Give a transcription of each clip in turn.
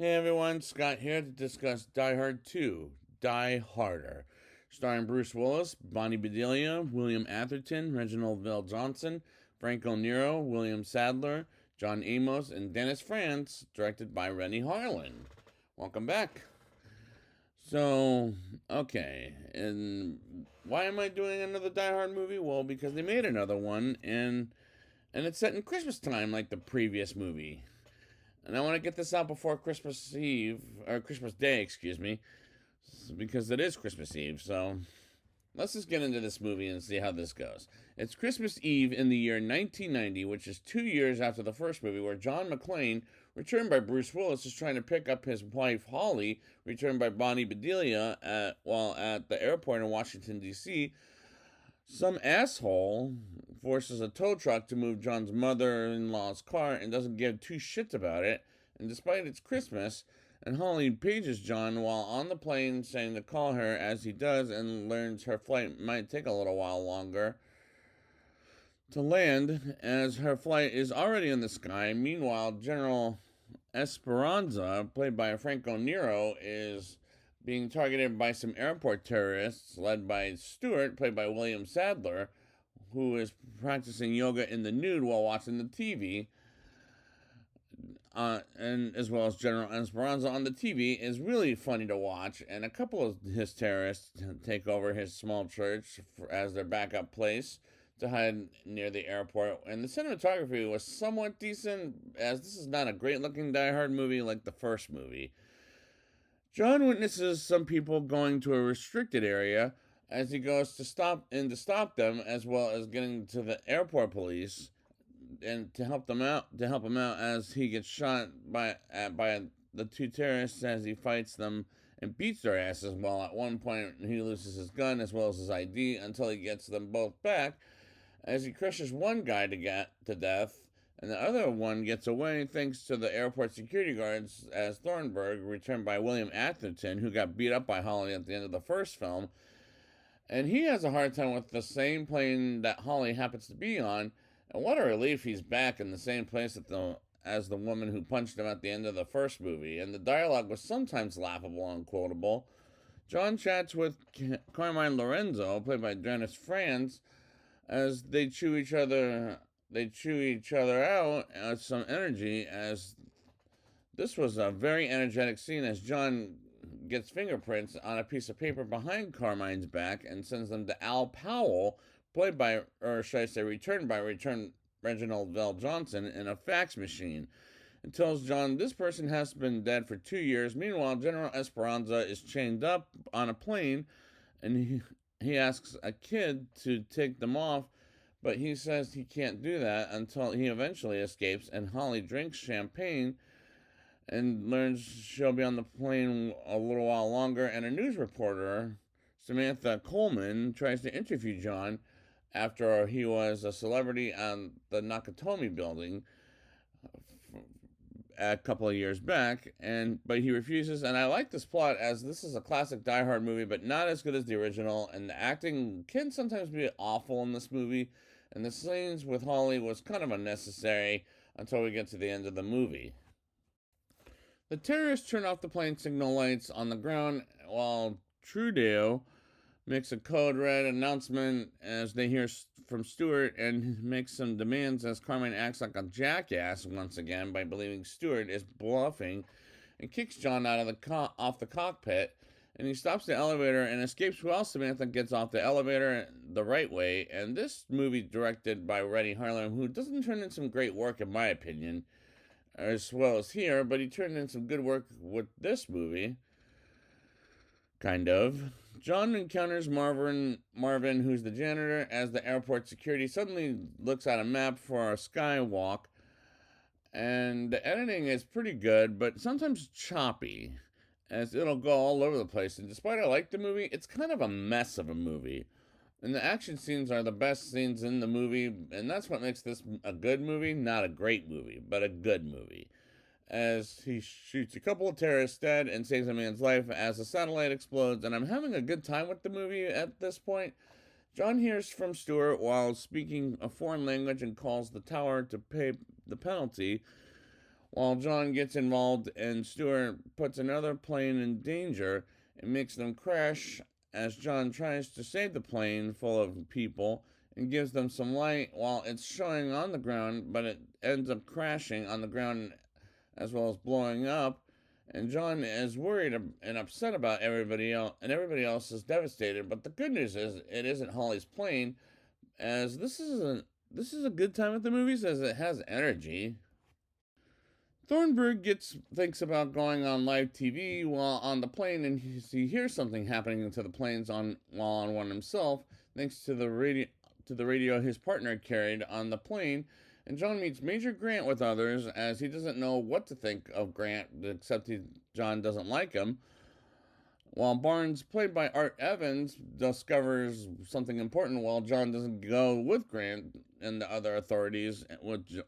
Hey everyone, Scott here to discuss Die Hard 2, Die Harder. Starring Bruce Willis, Bonnie Bedelia, William Atherton, Reginald VelJohnson, Franco Nero, William Sadler, John Amos, and Dennis Franz, directed by Rennie Harlan. Welcome back. So, okay, and why am I doing another Die Hard movie? Well, because they made another one, and it's set in Christmas time like the previous movie. And I want to get this out before Christmas Eve, or Christmas Day, excuse me, because it is Christmas Eve. So let's just get into this movie and see how this goes. It's Christmas Eve in the year 1990, which is 2 years after the first movie, where John McClane, returned by Bruce Willis, is trying to pick up his wife Holly, returned by Bonnie Bedelia, while at the airport in Washington, D.C. Some asshole forces a tow truck to move John's mother in law's car and doesn't give two shits about it. And despite it's Christmas, and Holly pages John while on the plane, saying to call her as he does, and learns her flight might take a little while longer to land, as her flight is already in the sky. Meanwhile, General Esperanza, played by Franco Nero, is being targeted by some airport terrorists led by Stewart, played by William Sadler, who is practicing yoga in the nude while watching the TV. And as well as General Esperanza on the TV is really funny to watch, and a couple of his terrorists take over his small church as their backup place to hide near the airport. And the cinematography was somewhat decent, as this is not a great looking Die Hard movie like the first movie. John witnesses some people going to a restricted area as he goes to stop them, as well as getting to the airport police and to help him out as he gets shot by the two terrorists as he fights them and beats their asses. While at one point he loses his gun as well as his ID until he gets them both back, as he crushes one guy to death, and the other one gets away thanks to the airport security guards, as Thornburg, returned by William Atherton, who got beat up by Holly at the end of the first film. And he has a hard time with the same plane that Holly happens to be on. And what a relief he's back in the same place as the woman who punched him at the end of the first movie. And the dialogue was sometimes laughable and quotable. John chats with Carmine Lorenzo, played by Dennis Franz, as they chew each other out some energy, as this was a very energetic scene as John gets fingerprints on a piece of paper behind Carmine's back and sends them to Al Powell, played by, or should I say, returned by Reginald VelJohnson, in a fax machine. It tells John this person has been dead for 2 years. Meanwhile, General Esperanza is chained up on a plane, and he asks a kid to take them off, but he says he can't do that until he eventually escapes, and Holly drinks champagne and learns she'll be on the plane a little while longer. And a news reporter, Samantha Coleman, tries to interview John after he was a celebrity on the Nakatomi building a couple of years back, but he refuses. And I like this plot, as this is a classic Die Hard movie, but not as good as the original, and the acting can sometimes be awful in this movie, and the scenes with Holly was kind of unnecessary until we get to the end of the movie. The terrorists turn off the plane signal lights on the ground while Trudeau makes a code red announcement as they hear from Stewart, and makes some demands as Carmine acts like a jackass once again by believing Stewart is bluffing, and kicks John out of off the cockpit. And he stops the elevator and escapes while Samantha gets off the elevator the right way. And this movie, directed by Rennie Harlan, who doesn't turn in some great work in my opinion, as well as here, but he turned in some good work with this movie. Kind of. John encounters Marvin, who's the janitor, as the airport security suddenly looks at a map for a skywalk. And the editing is pretty good, but sometimes choppy, as it'll go all over the place. And despite I like the movie, it's kind of a mess of a movie. And the action scenes are the best scenes in the movie, and that's what makes this a good movie, not a great movie, but a good movie. As he shoots a couple of terrorists dead and saves a man's life as a satellite explodes, and I'm having a good time with the movie at this point. John hears from Stewart while speaking a foreign language and calls the tower to pay the penalty, while John gets involved and Stewart puts another plane in danger and makes them crash as John tries to save the plane full of people and gives them some light while it's showing on the ground, but it ends up crashing on the ground as well as blowing up. And John is worried and upset about everybody else, and everybody else is devastated. But the good news is it isn't Holly's plane, as this is a good time at the movies as it has energy. Thornburg thinks about going on live TV while on the plane, and he hears something happening to the planes while on one himself, thanks to the radio his partner carried on the plane. And John meets Major Grant with others as he doesn't know what to think of Grant, except John doesn't like him. While Barnes, played by Art Evans, discovers something important while John doesn't go with Grant and the other authorities,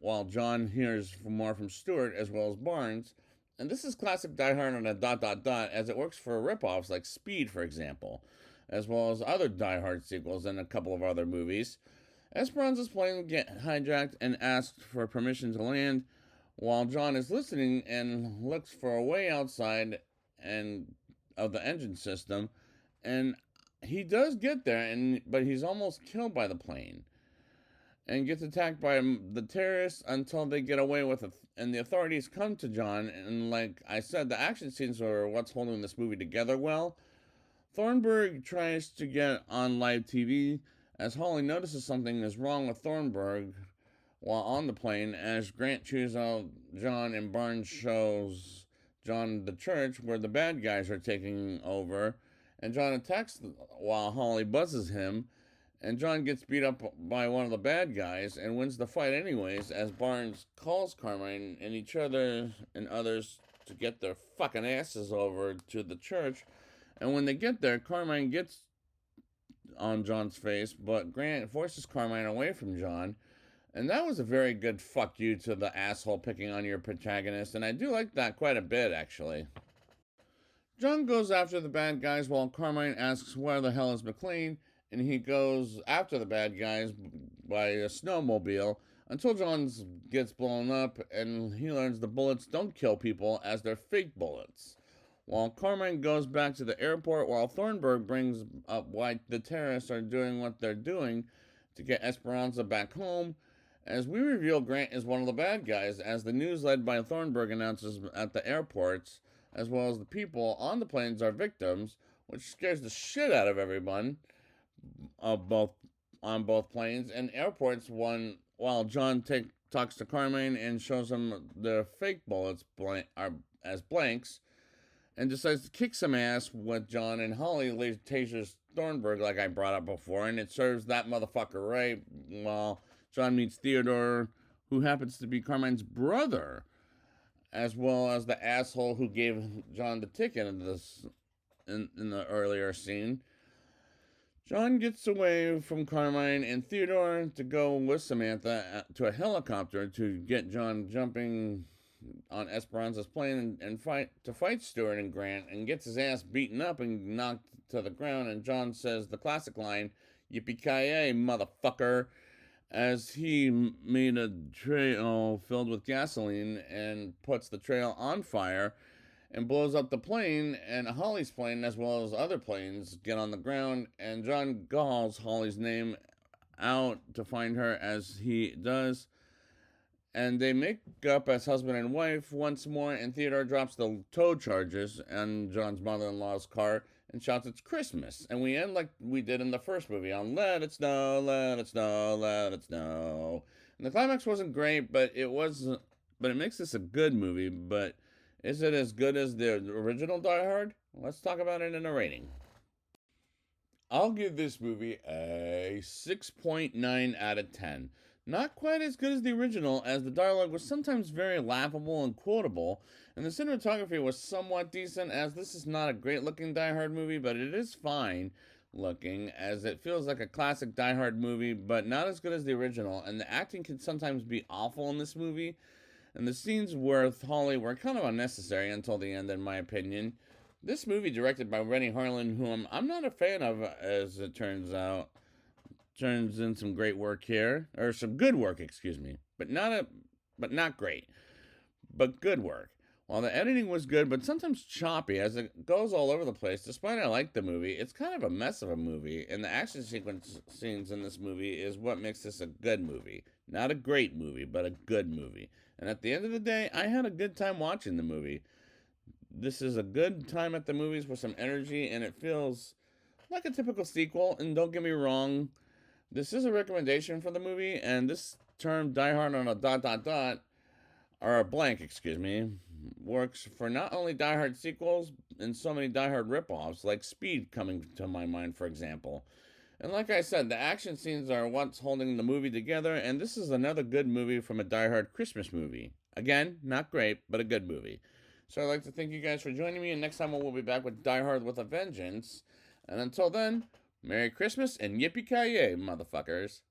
while John hears more from Stewart as well as Barnes. And this is classic Die Hard on a dot dot dot, as it works for ripoffs like Speed, for example, as well as other Die Hard sequels and a couple of other movies. Esperanza's plane gets hijacked and asks for permission to land, while John is listening and looks for a way outside and of the engine system, and he does get there, but he's almost killed by the plane and gets attacked by the terrorists until they get away with it. And the authorities come to John, and like I said, the action scenes are what's holding this movie together well. Thornburg tries to get on live TV as Holly notices something is wrong with Thornburg while on the plane, as Grant chews out John and Barnes shows John the church where the bad guys are taking over, and John attacks while Holly buzzes him, and John gets beat up by one of the bad guys and wins the fight anyways, as Barnes calls Carmine and each other and others to get their fucking asses over to the church. And when they get there, Carmine gets on John's face, but Grant forces Carmine away from John. And that was a very good fuck you to the asshole picking on your protagonist, and I do like that quite a bit, actually. John goes after the bad guys while Carmine asks where the hell is McLean, and he goes after the bad guys by a snowmobile until John gets blown up and he learns the bullets don't kill people as they're fake bullets. While Carmine goes back to the airport while Thornburg brings up why the terrorists are doing what they're doing to get Esperanza back home, as we reveal Grant is one of the bad guys, as the news led by Thornburg announces at the airports, as well as the people on the planes are victims, which scares the shit out of everyone on both planes and airports. While John talks to Carmine and shows him the fake bullets as blanks, and decides to kick some ass with John, and Holly later tasers Thornburg like I brought up before, and it serves that motherfucker right. While John meets Theodore, who happens to be Carmine's brother, as well as the asshole who gave John the ticket in the earlier scene. John gets away from Carmine and Theodore to go with Samantha to a helicopter to get John jumping on Esperanza's plane and fight Stewart and Grant, and gets his ass beaten up and knocked to the ground. And John says the classic line, "Yippee-ki-yay, motherfucker," as he made a trail filled with gasoline and puts the trail on fire and blows up the plane, and Holly's plane as well as other planes get on the ground, and John calls Holly's name out to find her as he does, and they make up as husband and wife once more, and Theodore drops the tow charges on John's mother-in-law's car and shouts, "It's Christmas." And we end like we did in the first movie on "Let it snow, let it snow, let it snow." And the climax wasn't great, but it makes this a good movie. But is it as good as the original Die Hard? Let's talk about it in a rating. I'll give this movie a 6.9 out of 10. Not quite as good as the original, as the dialogue was sometimes very laughable and quotable, and the cinematography was somewhat decent, as this is not a great looking Die Hard movie, but it is fine looking, as it feels like a classic Die Hard movie, but not as good as the original, and the acting can sometimes be awful in this movie, and the scenes with Holly were kind of unnecessary until the end, in my opinion. This movie, directed by Rennie Harlan, whom I'm not a fan of, as it turns out, turns in some great work here, or some good work, excuse me, but not great. but good work. While the editing was good, but sometimes choppy as it goes all over the place, despite I like the movie, it's kind of a mess of a movie, and the action sequence scenes in this movie is what makes this a good movie. Not a great movie, but a good movie. And at the end of the day, I had a good time watching the movie. This is a good time at the movies with some energy, and it feels like a typical sequel. And don't get me wrong, this is a recommendation for the movie, and this term "Die Hard" on a dot dot dot or a blank, excuse me, works for not only Die Hard sequels and so many Die Hard ripoffs, like Speed coming to my mind, for example. And like I said, the action scenes are what's holding the movie together, and this is another good movie from a Die Hard Christmas movie. Again, not great, but a good movie. So I'd like to thank you guys for joining me, and next time we'll be back with Die Hard with a Vengeance. And until then, Merry Christmas and Yippee-Ki-Yay, motherfuckers.